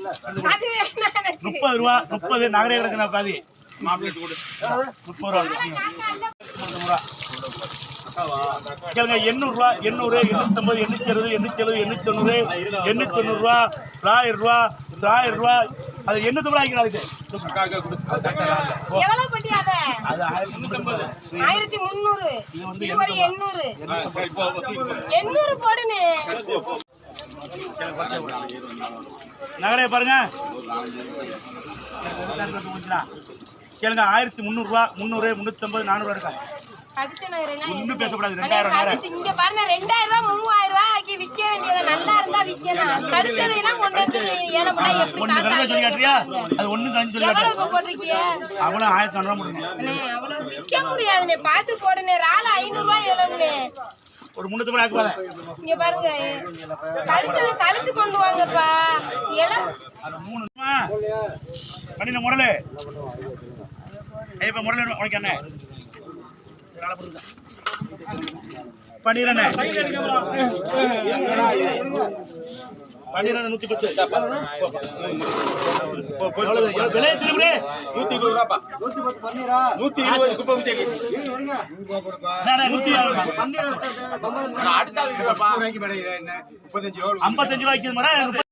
30 ரூபா 30 நகரே கிடக்குண்ணா பாதி 30 ரூபா கேளுங்க. 800 ரூபா 800 850 860 870 890 890 ரூபா 1000 ரூபா 1000 ரூபா அது 800 ரூபா ஆகிக்கிறாங்க. எவ்வளவு பட்டி அது 1300 இது வந்து 800 800 போடுனே நகரே பாருங்க கேளுங்க. 1300 ரூபா 300 350 400 இருக்கா ஒன்னும் பேசக்கூடாது. 2000 இங்க பாருங்க 2000 ரூபா 3000 ரூபாய்க்கு விற்க வேண்டியது நல்லா இருந்தா விற்கணும். கடிச்சதெல்லாம் கொண்டு வந்து ஏனப்படா எப்படி ஒண்ணு கரெக்டா சொல்லி காட்டியா அது ஒண்ணு கரெக்ட் சொல்லி காட்டு. எவ்வளவு போடுறீங்க? அவள 1500 ரூபாய் போடுங்க. அவ்வளவு விற்க முடியாதுனே பார்த்து போடுனே. ரால 500 ரூபாய் எவ்வளவுனே ஒரு 300 ரூபாய் ஆக்குவாங்க. இங்க பாருங்க கடிச்சது கடிச்சு கொண்டு வாங்கப்பா. எல்லாம் அது 3 பண்ணின முரளே ஐயப்ப முரளே உனக்கு என்ன பண்ணிடுறேன் 110 விலையை சொல்லிவிடு. 120 ரூபாப்பா 110 பண்ணிரா 120 குப்பை விட்டேங்க 120 அடுத்த 55 ரூபாய்க்கு மேல என்ன 35 ரூபாய்க்கு மேல